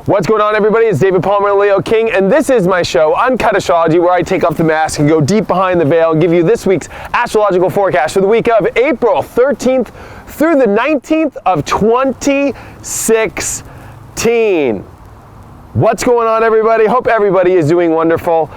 What's going on, everybody? It's David Palmer, Leo King, and this is my show, Uncut Astrology, where I take off the mask and go deep behind the veil and give you this week's astrological forecast for the week of April 13th through the 19th of 2016. What's going on, everybody? Hope everybody is doing wonderful.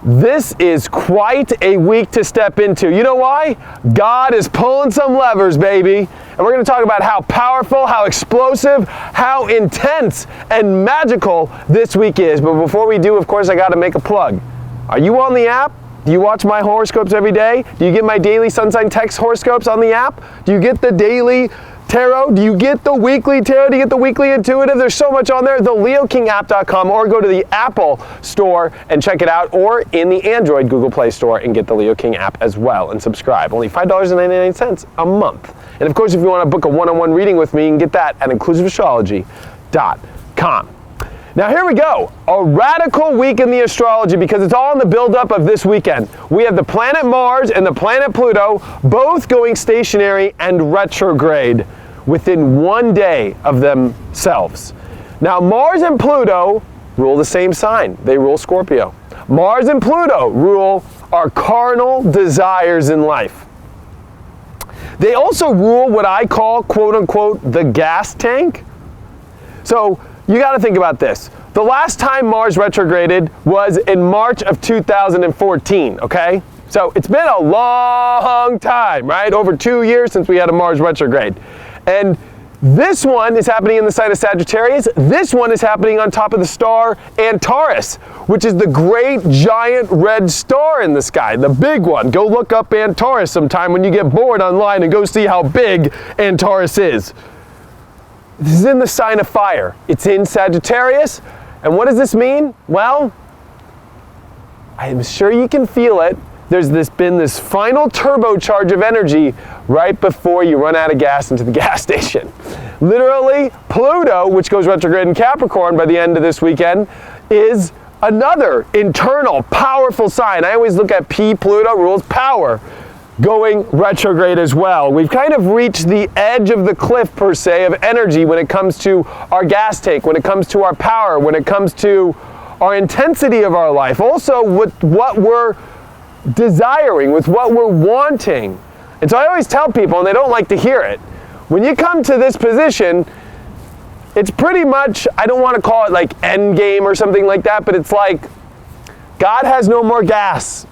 This is quite a week to step into. You know why? God is pulling some levers, baby. And we're going to talk about how powerful, how explosive, how intense and magical this week is. But before we do, of course, I got to make a plug. Are you on the app? Do you watch my horoscopes every day? Do you get my daily sun sign text horoscopes on the app? Do you get the daily tarot? Do you get the weekly tarot? Do you get the weekly intuitive? There's so much on there. TheLeoKingApp.com, or go to the Apple store and check it out, or in the Android Google Play Store and get the Leo King app as well and subscribe. Only $5.99 a month. And of course, if you want to book a one-on-one reading with me, you can get that at InclusiveAstrology.com. Now here we go, a radical week in the astrology because it's all in the buildup of this weekend. We have the planet Mars and the planet Pluto both going stationary and retrograde within 1 day of themselves. Now Mars and Pluto rule the same sign. They rule Scorpio. Mars and Pluto rule our carnal desires in life. They also rule what I call, quote unquote, the gas tank. So you got to think about this. The last time Mars retrograded was in March of 2014, okay? So it's been a long time, right? Over 2 years since we had a Mars retrograde. And this one is happening in the sign of Sagittarius. This one is happening on top of the star Antares, which is the great giant red star in the sky, the big one. Go look up Antares sometime when you get bored online and go see how big Antares is. This is in the sign of fire. It's in Sagittarius. And what does this mean? Well, I'm sure you can feel it. There's been this final turbocharge of energy right before you run out of gas into the gas station. Literally, Pluto, which goes retrograde in Capricorn by the end of this weekend, is another internal, powerful sign. I always look at Pluto rules power, going retrograde as well. We've kind of reached the edge of the cliff, per se, of energy when it comes to our gas tank, when it comes to our power, when it comes to our intensity of our life. Also, with what we're desiring, with what we're wanting. And so I always tell people, and they don't like to hear it, when you come to this position, it's pretty much, I don't want to call it like end game or something like that, but it's like God has no more gas.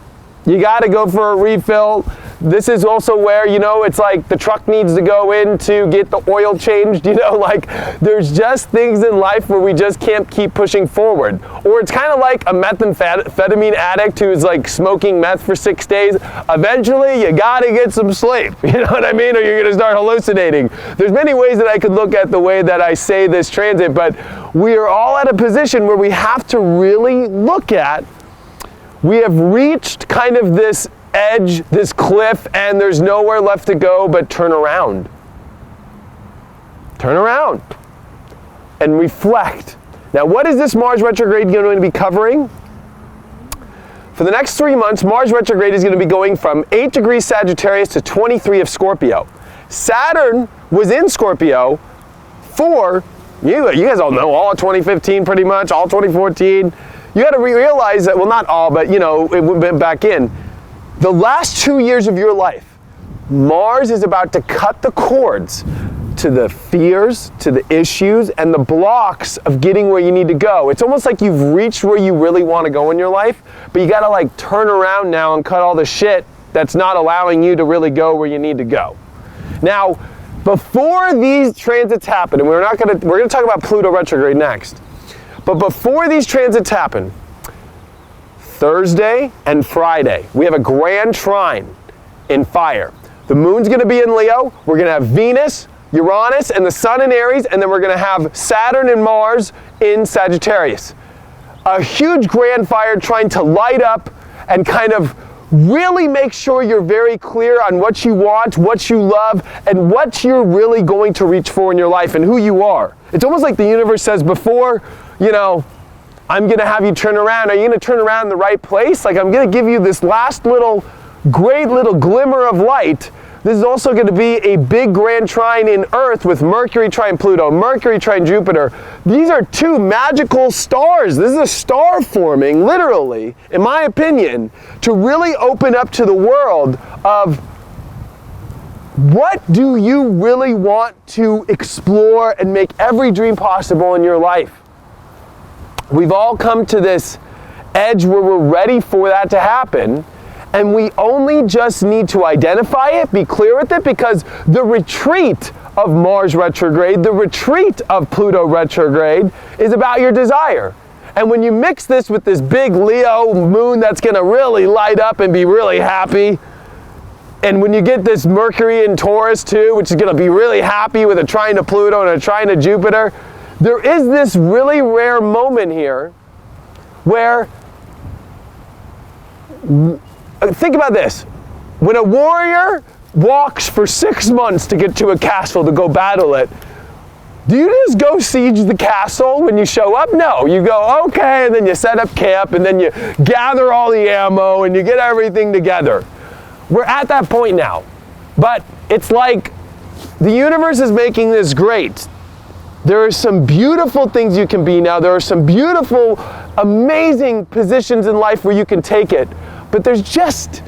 You got to go for a refill. This is also where, it's like the truck needs to go in to get the oil changed, like there's just things in life where we just can't keep pushing forward. Or it's kind of like a methamphetamine addict who's like smoking meth for 6 days. Eventually, you got to get some sleep, you know what I mean? Or you're going to start hallucinating. There's many ways that I could look at the way that I say this transit, but we are all at a position where we have to really look at, we have reached kind of this edge, this cliff, and there's nowhere left to go but turn around. Turn around and reflect. Now, what is this Mars retrograde going to be covering? For the next 3 months, Mars retrograde is going to be going from 8 degrees Sagittarius to 23 of Scorpio. Saturn was in Scorpio for, you guys all know, all of 2015 pretty much, all 2014. You got to realize that, well, not all, but it went back in. The last 2 years of your life, Mars is about to cut the cords to the fears, to the issues, and the blocks of getting where you need to go. It's almost like you've reached where you really want to go in your life, but you got to like turn around now and cut all the shit that's not allowing you to really go where you need to go. Now, before these transits happen, and we're going to talk about Pluto retrograde next, but before these transits happen, Thursday and Friday, we have a grand trine in fire. The moon's going to be in Leo. We're going to have Venus, Uranus, and the sun in Aries, and then we're going to have Saturn and Mars in Sagittarius. A huge grand fire trying to light up and kind of really make sure you're very clear on what you want, what you love, and what you're really going to reach for in your life and who you are. It's almost like the universe says before, I'm going to have you turn around. Are you going to turn around in the right place? Like, I'm going to give you this last great little glimmer of light This is also going to be a big grand trine in Earth with Mercury trine Pluto, Mercury trine Jupiter. These are two magical stars. This is a star forming, literally, in my opinion, to really open up to the world of what do you really want to explore and make every dream possible in your life. We've all come to this edge where we're ready for that to happen. And we only just need to identify it, be clear with it, because the retreat of Mars retrograde, the retreat of Pluto retrograde is about your desire. And when you mix this with this big Leo moon that's going to really light up and be really happy, and when you get this Mercury in Taurus too, which is going to be really happy with a trine to Pluto and a trine to Jupiter, there is this really rare moment here where think about this. When a warrior walks for 6 months to get to a castle to go battle it, do you just go siege the castle when you show up? No, you go, okay, and then you set up camp, and then you gather all the ammo, and you get everything together. We're at that point now. But it's like the universe is making this great. There are some beautiful things you can be now. There are some beautiful, amazing positions in life where you can take it. But there's just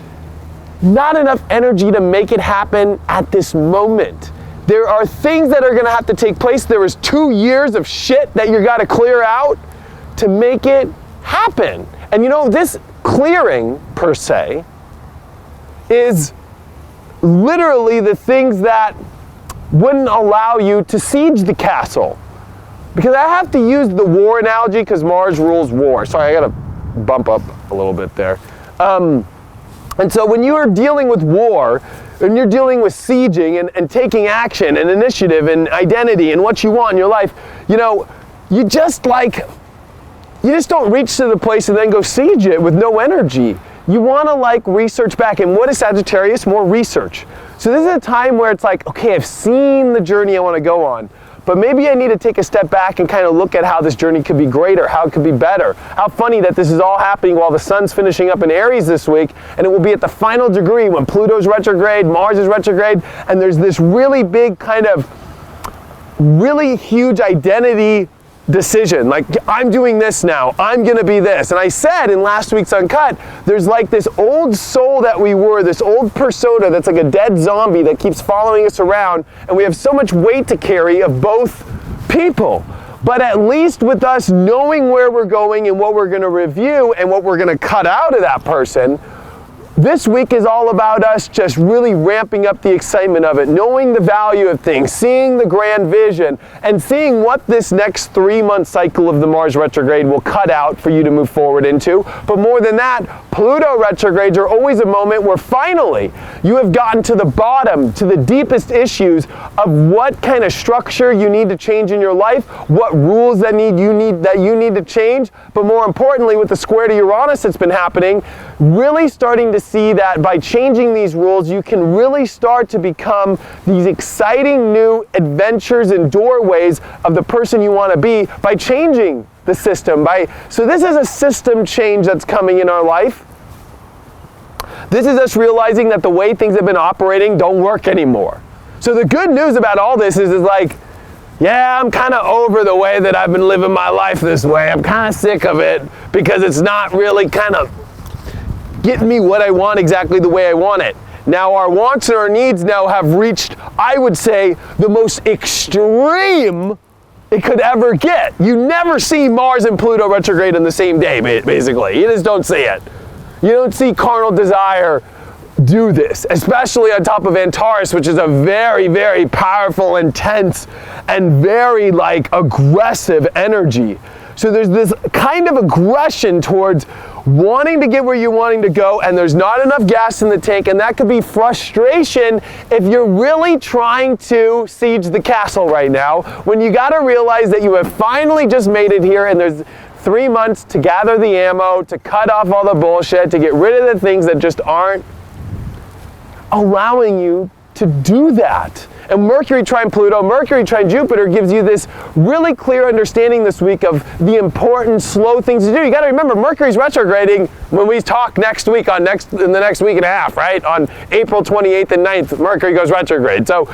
not enough energy to make it happen at this moment. There are things that are going to have to take place. There is 2 years of shit that you got to clear out to make it happen. And you know, this clearing, per se, is literally the things that wouldn't allow you to siege the castle. Because I have to use the war analogy because Mars rules war. Sorry, I got to bump up a little bit there. And so when you are dealing with war, and you're dealing with sieging and taking action and initiative and identity and what you want in your life, you know, you just don't reach to the place and then go siege it with no energy. You want to research back. And what is Sagittarius? More research. So this is a time where it's like, okay, I've seen the journey I want to go on. But maybe I need to take a step back and kind of look at how this journey could be greater, how it could be better. How funny that this is all happening while the sun's finishing up in Aries this week, and it will be at the final degree when Pluto's retrograde, Mars is retrograde, and there's this really big kind of really huge identity decision. Like, I'm doing this now, I'm gonna be this. And I said in last week's Uncut, there's like this old soul that we were, this old persona that's like a dead zombie that keeps following us around, and we have so much weight to carry of both people. But at least with us knowing where we're going and what we're gonna review and what we're gonna cut out of that person, this week is all about us just really ramping up the excitement of it, knowing the value of things, seeing the grand vision, and seeing what this next 3-month cycle of the Mars retrograde will cut out for you to move forward into. But more than that, Pluto retrogrades are always a moment where finally you have gotten to the bottom, to the deepest issues of what kind of structure you need to change in your life, what rules that you need to change, but more importantly, with the square to Uranus that's been happening, really starting to see that by changing these rules, you can really start to become these exciting new adventures and doorways of the person you want to be by changing the system. So this is a system change that's coming in our life. This is us realizing that the way things have been operating don't work anymore. So the good news about all this is like, yeah, I'm kind of over the way that I've been living my life this way. I'm kind of sick of it because it's not really kind of getting me what I want exactly the way I want it. Now our wants and our needs now have reached, I would say, the most extreme it could ever get. You never see Mars and Pluto retrograde on the same day, basically. You just don't see it. You don't see carnal desire do this, especially on top of Antares, which is a very, very powerful, intense, and very aggressive energy. So there's this kind of aggression towards wanting to get where you're wanting to go, and there's not enough gas in the tank, and that could be frustration if you're really trying to siege the castle right now, when you got to realize that you have finally just made it here, and there's 3 months to gather the ammo, to cut off all the bullshit, to get rid of the things that just aren't allowing you to do that. And Mercury trine Pluto, Mercury trine Jupiter gives you this really clear understanding this week of the important slow things to do. You got to remember, Mercury's retrograding when we talk next week in the next week and a half, right? On April 28th and 9th, Mercury goes retrograde. So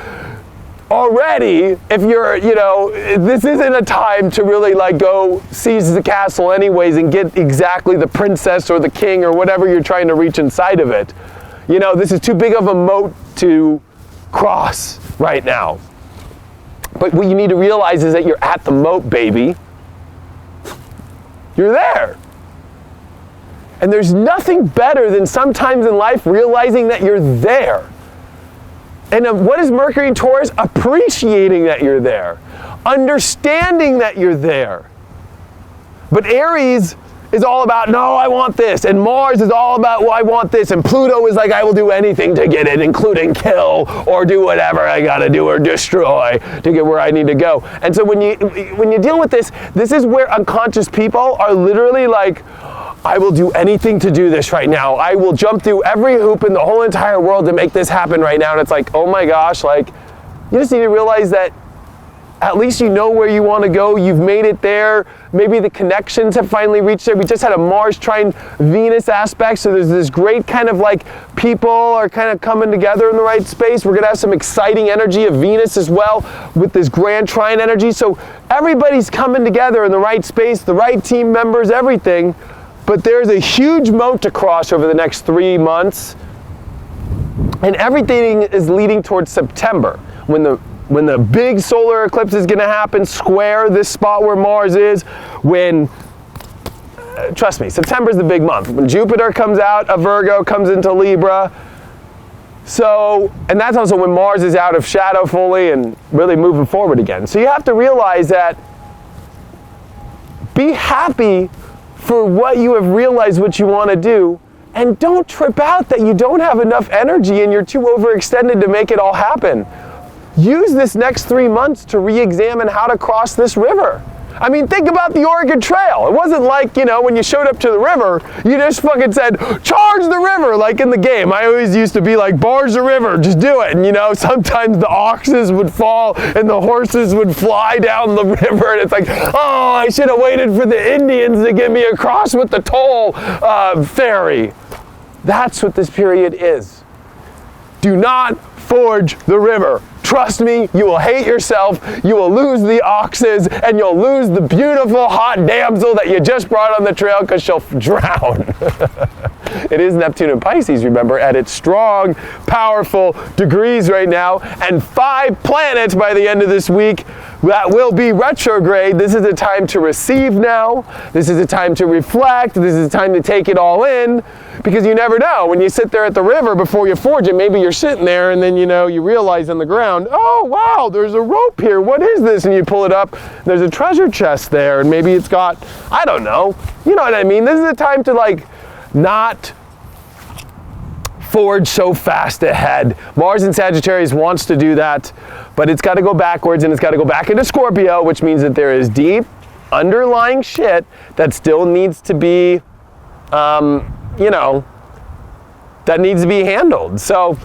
already, if you're, this isn't a time to really like go seize the castle anyways and get exactly the princess or the king or whatever you're trying to reach inside of it. This is too big of a moat to cross right now. But what you need to realize is that you're at the moat, baby. You're there. And there's nothing better than sometimes in life realizing that you're there. And what is Mercury in Taurus? Appreciating that you're there. Understanding that you're there. But Aries is all about, no, I want this. And Mars is all about, well, I want this. And Pluto is like, I will do anything to get it, including kill or do whatever I got to do or destroy to get where I need to go. And so when you deal with this is where unconscious people are literally like, I will do anything to do this right now. I will jump through every hoop in the whole entire world to make this happen right now. And it's like, oh my gosh, like, you just need to realize that at least you know where you want to go. You've made it there. Maybe the connections have finally reached there. We just had a Mars trine Venus aspect. So there's this great kind of like people are kind of coming together in the right space. We're going to have some exciting energy of Venus as well with this grand trine energy. So everybody's coming together in the right space, the right team members, everything. But there's a huge moat to cross over the next 3 months. And everything is leading towards September when the big solar eclipse is going to happen, square this spot where Mars is, trust me, September's the big month. When Jupiter comes out of Virgo, comes into Libra. So, and that's also when Mars is out of shadow fully and really moving forward again. So you have to realize that be happy for what you have realized what you want to do, and don't trip out that you don't have enough energy and you're too overextended to make it all happen. Use this next 3 months to re-examine how to cross this river. I mean, think about the Oregon Trail. It wasn't like, when you showed up to the river, you just fucking said, charge the river, like in the game. I always used to be like, barge the river, just do it. And sometimes the oxes would fall and the horses would fly down the river. And it's like, oh, I should have waited for the Indians to get me across with the toll ferry. That's what this period is. Do not forge the river. Trust me, you will hate yourself, you will lose the oxes, and you'll lose the beautiful hot damsel that you just brought on the trail because she'll drown. It is Neptune and Pisces, remember, at its strong, powerful degrees right now, and 5 planets by the end of this week that will be retrograde. This is a time to receive now. This is a time to reflect. This is a time to take it all in, because you never know. When you sit there at the river before you forge it, maybe you're sitting there and then you realize on the ground, oh wow, there's a rope here. What is this? And you pull it up, there's a treasure chest there, and maybe it's got, I don't know. You know what I mean? This is a time to like not forge so fast ahead. Mars in Sagittarius wants to do that, but it's got to go backwards, and it's got to go back into Scorpio, which means that there is deep underlying shit that still needs to be, that needs to be handled. So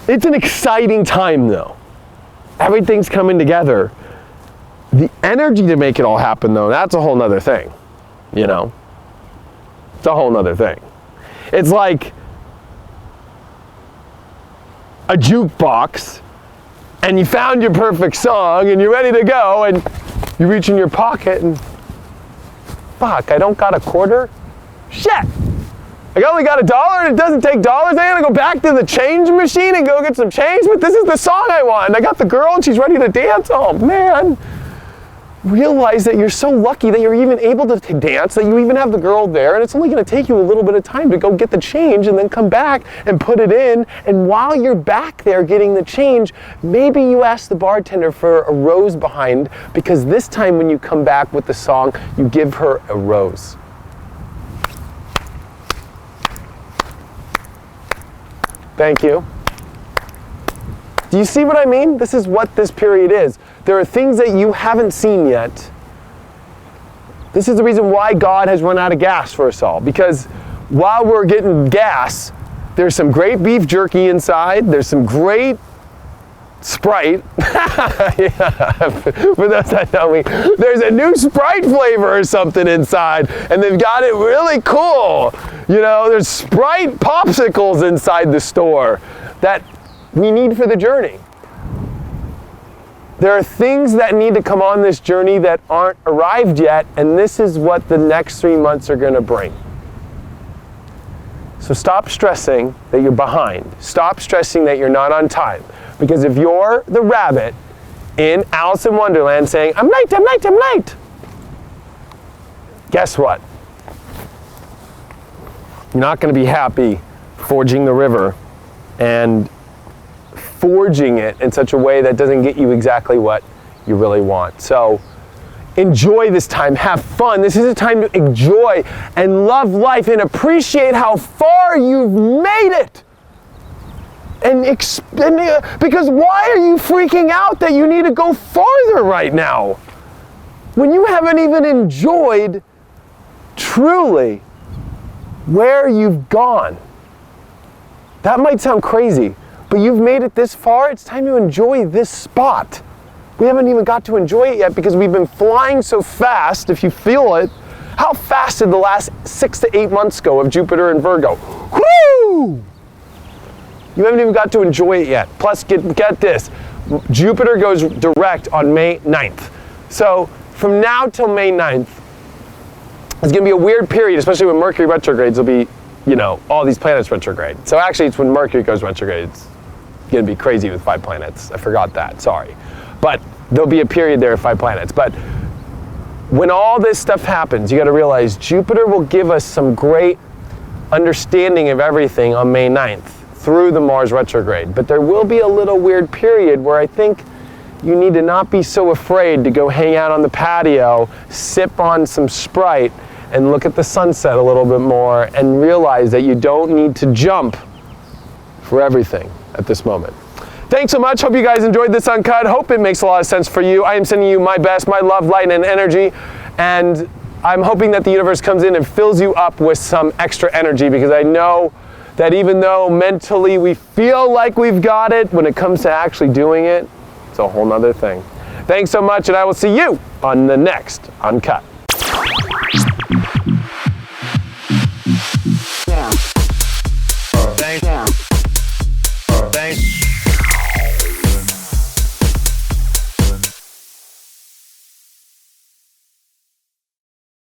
it's an exciting time though. Everything's coming together. The energy to make it all happen though, that's a whole nother thing. It's a whole nother thing. It's like a jukebox, and you found your perfect song, and you're ready to go, and you reach in your pocket, and fuck, I don't got a quarter? Shit! I only got $1, and it doesn't take dollars. I gotta go back to the change machine and go get some change, but this is the song I want, and I got the girl, and she's ready to dance. Oh, man. Realize that you're so lucky that you're even able to dance, that you even have the girl there, and it's only going to take you a little bit of time to go get the change and then come back and put it in. And while you're back there getting the change, maybe you ask the bartender for a rose behind, because this time when you come back with the song, you give her a rose. Thank you. Do you see what I mean? This is what this period is. There are things that you haven't seen yet. This is the reason why God has run out of gas for us all. Because while we're getting gas, there's some great beef jerky inside. There's some great Sprite. Yeah, for those that know me, there's a new Sprite flavor or something inside, and they've got it really cool. You know, there's Sprite popsicles inside the store that we need for the journey. There are things that need to come on this journey that aren't arrived yet, and this is what the next 3 months are going to bring. So stop stressing that you're behind. Stop stressing that you're not on time. Because if you're the rabbit in Alice in Wonderland saying, I'm late, I'm late, I'm late, guess what? You're not going to be happy forging the river and forging it in such a way that doesn't get you exactly what you really want. So enjoy this time, have fun. This is a time to enjoy and love life and appreciate how far you've made it. Because why are you freaking out that you need to go farther right now when you haven't even enjoyed truly where you've gone? That might sound crazy, but you've made it this far. It's time to enjoy this spot. We haven't even got to enjoy it yet because we've been flying so fast, if you feel it. How fast did the last 6 to 8 months go of Jupiter and Virgo? Woo! You haven't even got to enjoy it yet. Plus, get this, Jupiter goes direct on May 9th. So from now till May 9th, it's gonna be a weird period, especially when Mercury retrogrades. Will be, you know, all these planets retrograde. So actually it's when Mercury goes retrograde. It's gonna be crazy with 5 planets. I forgot that, sorry. But there'll be a period there of 5 planets. But when all this stuff happens, you gotta realize Jupiter will give us some great understanding of everything on May 9th. Through the Mars retrograde. But there will be a little weird period where I think you need to not be so afraid to go hang out on the patio, sip on some Sprite, and look at the sunset a little bit more and realize that you don't need to jump for everything at this moment. Thanks so much. Hope you guys enjoyed this Uncut. Hope it makes a lot of sense for you. I am sending you my best, my love, light, and energy. And I'm hoping that the universe comes in and fills you up with some extra energy, because I know that even though mentally we feel like we've got it, when it comes to actually doing it, it's a whole nother thing. Thanks so much, and I will see you on the next Uncut.